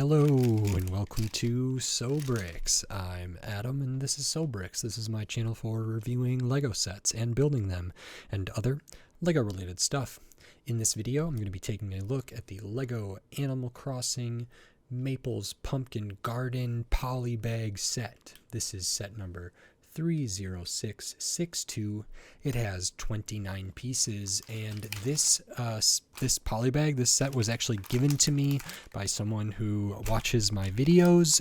Hello and welcome to Sobrix. I'm Adam and this is Sobrix. This is my channel for reviewing Lego sets and building them and other Lego related stuff. In this video I'm going to be taking a look at the Lego Animal Crossing Maples Pumpkin Garden Polybag set. This is set number 30662. It has 29 pieces, and this polybag, this set was actually given to me by someone who watches my videos,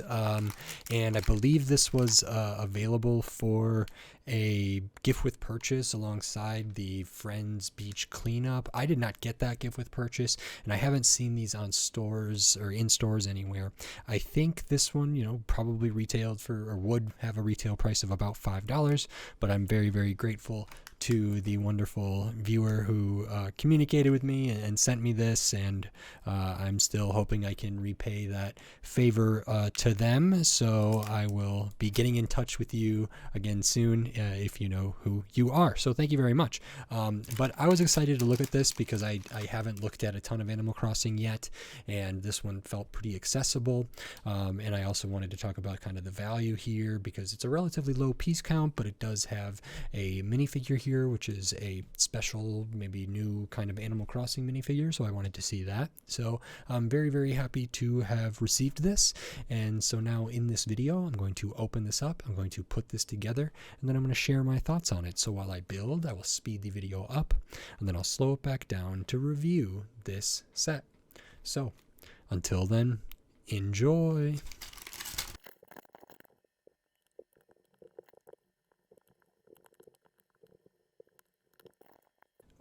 and I believe this was available for a gift with purchase alongside the Friends Beach cleanup. I did not get that gift with purchase, and I haven't seen these on stores or in stores anywhere. I think this one, probably retailed for, or would have a retail price of about $5, but I'm very, very grateful to the wonderful viewer who communicated with me and sent me this, and I'm still hoping I can repay that favor to them. So I will be getting in touch with you again soon if you know who you are. So thank you very much. But I was excited to look at this because I haven't looked at a ton of Animal Crossing yet, and this one felt pretty accessible. And I also wanted to talk about kind of the value here because it's a relatively low piece count, but it does have a minifigure here, which is a special, maybe new kind of Animal Crossing minifigure, so I wanted to see that. So I'm very, very happy to have received this, and so now in this video I'm going to open this up, I'm going to put this together, and then I'm going to share my thoughts on it. So while I build, I will speed the video up, and then I'll slow it back down to review this set. So until then, enjoy!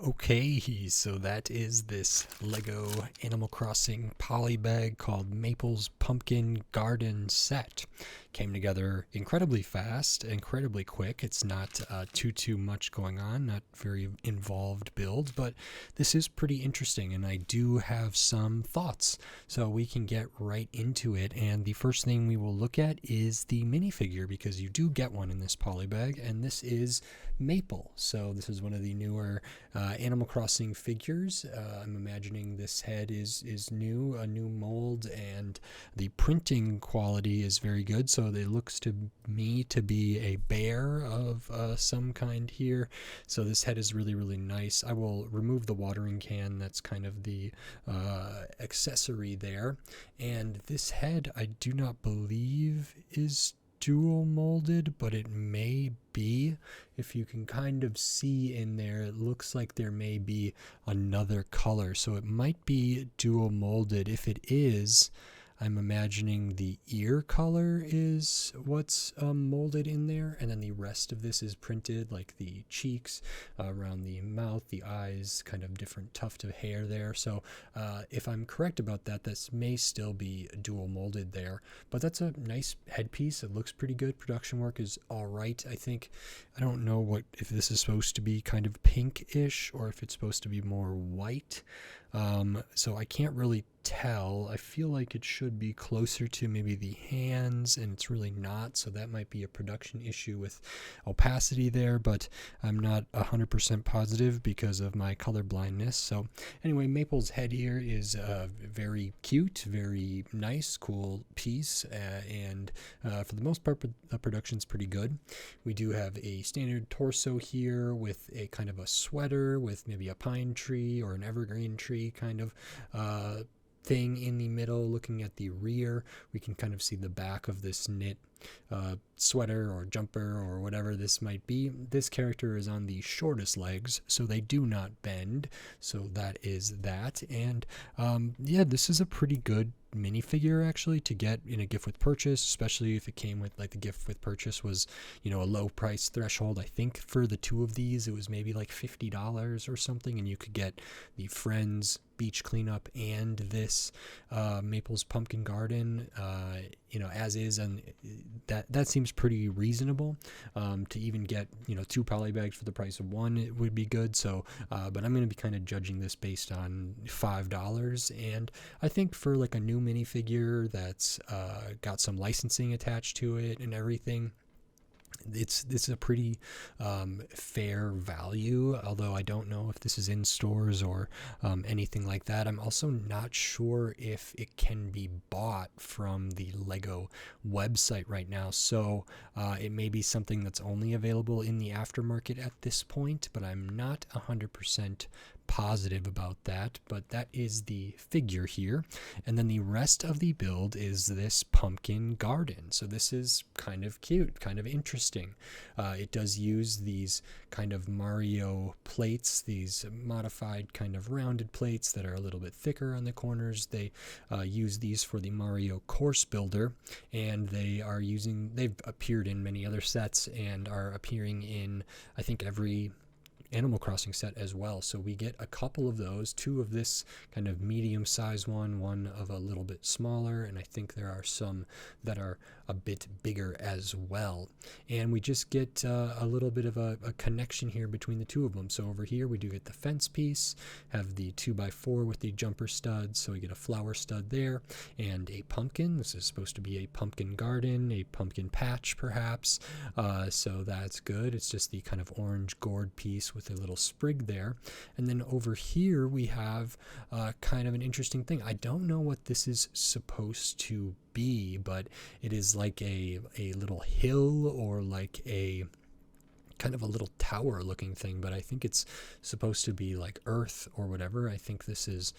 Okay, so that is this Lego Animal Crossing polybag called Maples Pumpkin Garden set. Came together incredibly fast, incredibly quick. It's not too much going on, not very involved build, but this is pretty interesting, and I do have some thoughts. So we can get right into it, and the first thing we will look at is the minifigure, because you do get one in this polybag, and this is Maple. So this is one of the newer Animal Crossing figures. I'm imagining this head is new, a new mold, and the printing quality is very good. So it looks to me to be a bear of some kind here. So this head is really, really nice. I will remove the watering can. That's kind of the accessory there. And this head, I do not believe is dual molded, but it may be. If you can kind of see in there, it looks like there may be another color, so it might be dual molded. If it is, I'm imagining the ear color is what's molded in there, and then the rest of this is printed, like the cheeks, around the mouth, the eyes, kind of different tuft of hair there. So if I'm correct about that, this may still be dual molded there, but that's a nice headpiece. It looks pretty good. Production work is all right. I don't know if this is supposed to be kind of pinkish or if it's supposed to be more white. So I can't really tell. I feel like it should be closer to maybe the hands, and it's really not, so that might be a production issue with opacity there, but I'm not 100% positive because of my color blindness. So anyway, Maple's head here is very cute, very nice, cool piece, and for the most part the production's pretty good. We do have a standard torso here with a kind of a sweater with maybe a pine tree or an evergreen tree kind of thing in the middle. Looking at the rear, we can kind of see the back of this knit sweater or jumper or whatever this might be. This character is on the shortest legs, so they do not bend, so that is that. And yeah, this is a pretty good minifigure actually to get in a gift with purchase, especially if it came with, like, the gift with purchase was a low price threshold. I think for the two of these it was maybe like $50 or something, and you could get the Friends Beach cleanup and this Maples Pumpkin Garden as is, and that seems pretty reasonable. To even get two polybags for the price of one, it would be good. So but I'm going to be kind of judging this based on $5, and I think for like a new minifigure that's got some licensing attached to it and everything, it's a pretty fair value, although I don't know if this is in stores or anything like that. I'm also not sure if it can be bought from the Lego website right now, so it may be something that's only available in the aftermarket at this point, but I'm not 100% positive about that. But that is the figure here, and then the rest of the build is this pumpkin garden. So this is kind of cute, kind of interesting. It does use these kind of Mario plates, these modified kind of rounded plates that are a little bit thicker on the corners. They use these for the Mario course builder, and they've appeared in many other sets and are appearing in, I think, every Animal Crossing set as well. So we get a couple of those, two of this kind of medium-sized one of a little bit smaller, and I think there are some that are a bit bigger as well. And we just get a little bit of a connection here between the two of them. So over here we do get the fence piece, have the 2x4 with the jumper studs, so we get a flower stud there, and a pumpkin. This is supposed to be a pumpkin garden, a pumpkin patch perhaps, so that's good. It's just the kind of orange gourd piece with a little sprig there. And then over here we have kind of an interesting thing. I don't know what this is supposed to be, but it is like a little hill, or like a kind of a little tower looking thing, but I think it's supposed to be like earth or whatever. I think this is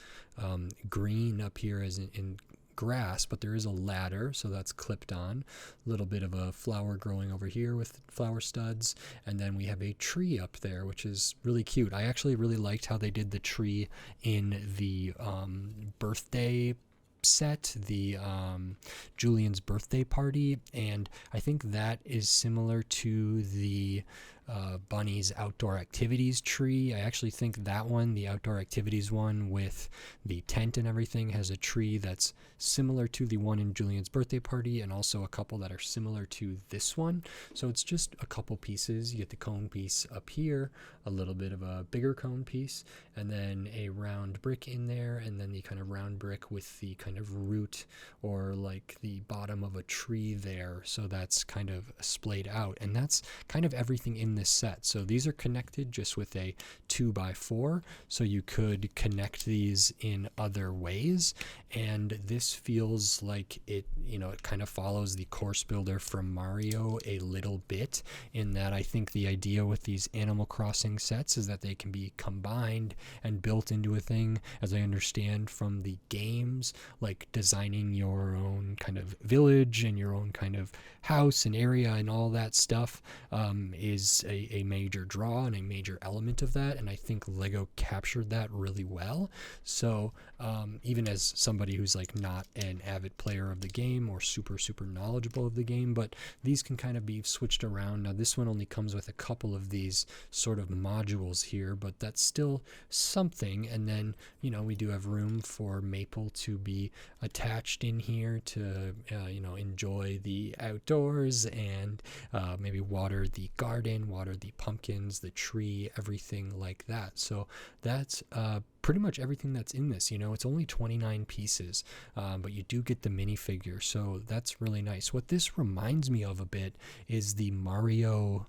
green up here as in grass, but there is a ladder, so that's clipped on. A little bit of a flower growing over here with flower studs, and then we have a tree up there, which is really cute. I actually really liked how they did the tree in the birthday set, the Julian's birthday party, and I think that is similar to the Bunny's outdoor activities tree. I actually think that one, the outdoor activities one with the tent and everything, has a tree that's similar to the one in Julian's birthday party, and also a couple that are similar to this one. So it's just a couple pieces. You get the cone piece up here, a little bit of a bigger cone piece, and then a round brick in there, and then the kind of round brick with the kind of root or like the bottom of a tree there. So that's kind of splayed out, and that's kind of everything in this set. So these are connected just with a 2x4, so you could connect these in other ways, and this feels like it kind of follows the course builder from Mario a little bit, in that I think the idea with these Animal Crossing sets is that they can be combined and built into a thing, as I understand from the games, like designing your own kind of village and your own kind of house and area and all that stuff is a major draw and a major element of that, and I think Lego captured that really well. So even as somebody who's like not an avid player of the game or super knowledgeable of the game, but these can kind of be switched around. Now this one only comes with a couple of these sort of modules here, but that's still something. And then we do have room for Maple to be attached in here to enjoy the outdoors and maybe water the garden, water the pumpkins, the tree, everything like that. So that's pretty much everything that's in this. It's only 29 pieces, but you do get the minifigure, so that's really nice. What this reminds me of a bit is the Mario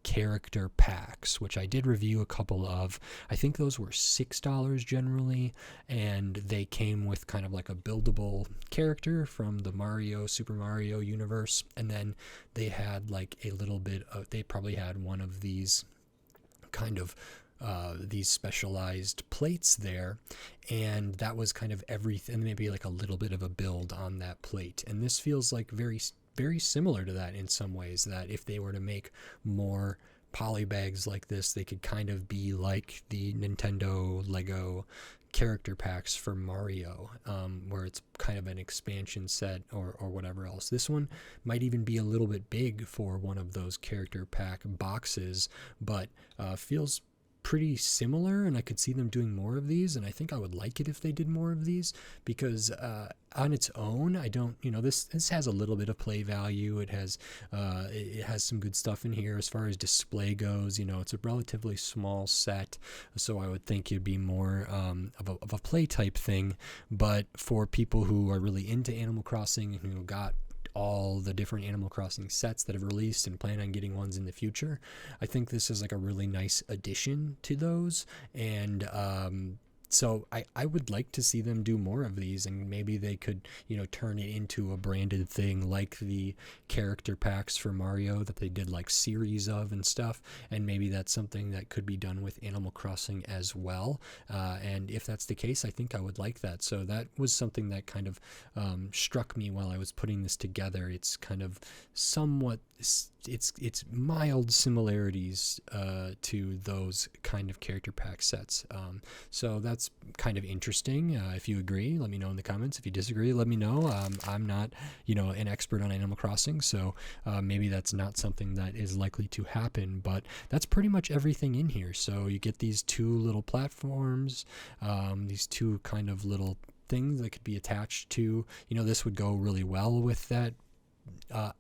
character packs, which I did review a couple of. I think those were $6 generally, and they came with kind of like a buildable character from the Super Mario universe, and then they had like a little bit of, they probably had one of these kind of these specialized plates there, and that was kind of everything, maybe like a little bit of a build on that plate. And this feels like very similar to that in some ways, that if they were to make more polybags like this, they could kind of be like the Nintendo Lego character packs for Mario, where it's kind of an expansion set or whatever else. This one might even be a little bit big for one of those character pack boxes, but feels pretty similar, and I could see them doing more of these, and I think I would like it if they did more of these, because on its own, I don't, this has a little bit of play value. It has some good stuff in here as far as display goes. It's a relatively small set, so I would think it'd be more of a play type thing. But for people who are really into Animal Crossing and who got all the different Animal Crossing sets that have released and plan on getting ones in the future. I think this is like a really nice addition to those, and so I would like to see them do more of these, and maybe they could, turn it into a branded thing like the character packs for Mario that they did like series of and stuff, and maybe that's something that could be done with Animal Crossing as well. And if that's the case, I think I would like that. So that was something that kind of struck me while I was putting this together. It's kind of somewhat, it's mild similarities to those kind of character pack sets. So that's kind of interesting. If you agree, let me know in the comments. If you disagree, let me know. I'm not, an expert on Animal Crossing, so maybe that's not something that is likely to happen, but that's pretty much everything in here. So you get these two little platforms, these two kind of little things that could be attached to, this would go really well with that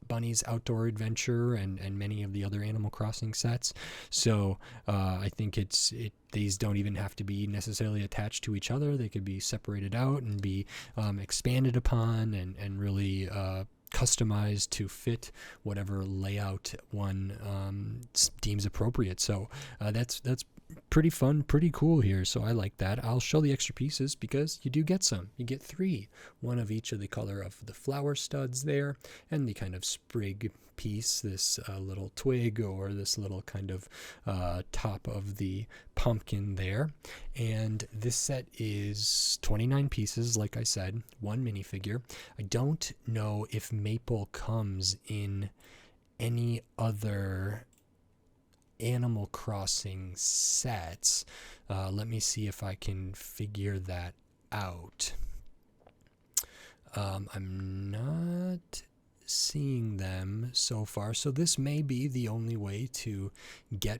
Bunny's Outdoor Adventure and many of the other Animal Crossing sets. So I think these don't even have to be necessarily attached to each other. They could be separated out and be expanded upon and really customized to fit whatever layout one deems appropriate. So that's pretty fun, pretty cool here. So I like that. I'll show the extra pieces because you do get some. You get 3, one of each of the color of the flower studs there, and the kind of sprig piece, this little twig or this little kind of top of the pumpkin there. And this set is 29 pieces, like I said, 1 minifigure. I don't know if Maple comes in any other Animal Crossing sets. Let me see if I can figure that out. I'm not seeing them so far, so this may be the only way to get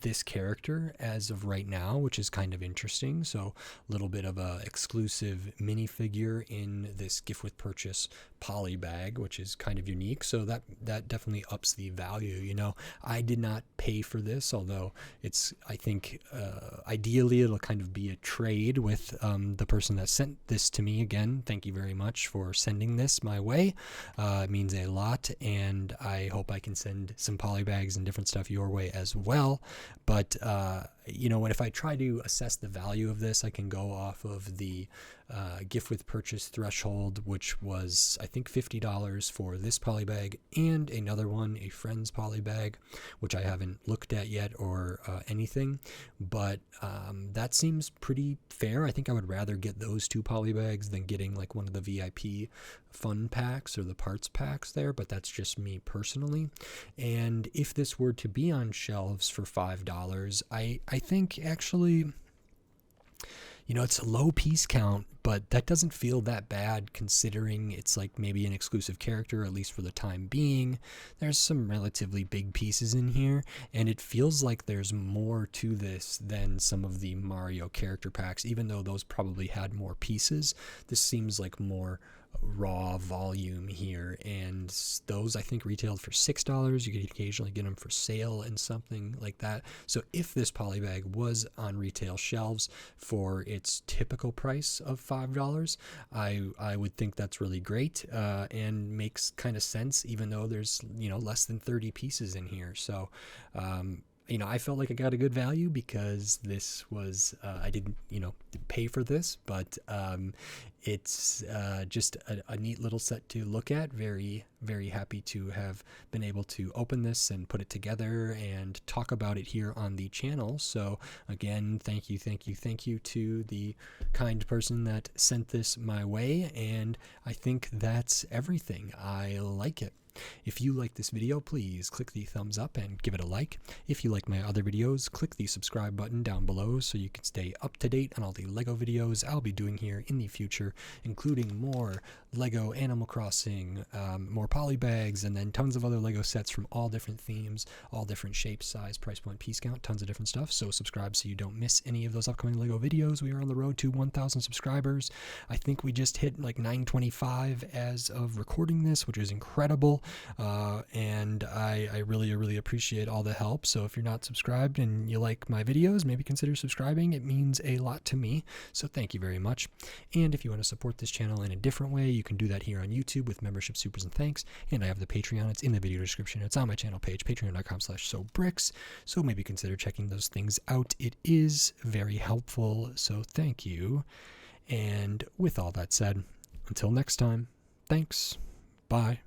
this character as of right now, which is kind of interesting. So a little bit of a exclusive minifigure in this gift with purchase Polybag, which is kind of unique. So that definitely ups the value. I did not pay for this, although I think ideally it'll kind of be a trade with the person that sent this to me. Again, thank you very much for sending this my way. It means a lot, and I hope I can send some Polybags and different stuff your way as well. But if I try to assess the value of this, I can go off of the gift with purchase threshold, which was I think $50 for this polybag and another one, a friend's polybag, which I haven't looked at yet or anything, but that seems pretty fair. I think I would rather get those 2 polybags than getting like one of the VIP fun packs or the parts packs there, but that's just me personally. And if this were to be on shelves for $5, I think actually, it's a low piece count, but that doesn't feel that bad considering it's like maybe an exclusive character, at least for the time being. There's some relatively big pieces in here, and it feels like there's more to this than some of the Mario character packs, even though those probably had more pieces. This seems like more raw volume here, and those I think retailed for $6. You could occasionally get them for sale and something like that. So if this polybag was on retail shelves for its typical price of $5, I would think that's really great and makes kind of sense, even though there's less than 30 pieces in here. So I felt like I got a good value because this was I didn't pay for this, but it's just a neat little set to look at. Very, very happy to have been able to open this and put it together and talk about it here on the channel. So again, thank you to the kind person that sent this my way, and I think that's everything. I like it. If you like this video, please click the thumbs up and give it a like. If you like my other videos, click the subscribe button down below so you can stay up to date on all the LEGO videos I'll be doing here in the future, including more LEGO Animal Crossing, more polybags, and then tons of other LEGO sets from all different themes, all different shapes, size, price point, piece count, tons of different stuff. So subscribe so you don't miss any of those upcoming LEGO videos. We are on the road to 1,000 subscribers. I think we just hit like 925 as of recording this, which is incredible. channel, and I really appreciate all the help. So if you're not subscribed and you like my videos, maybe consider subscribing. It means a lot to me, so thank you very much. And if you want to support this channel in a different way, you can do that here on YouTube with membership supers and thanks. And I have the Patreon. It's in the video description. It's on my channel page, patreon.com/sobricks. So maybe consider checking those things out. It is very helpful, so thank you. And with all that said, until next time, thanks. Bye.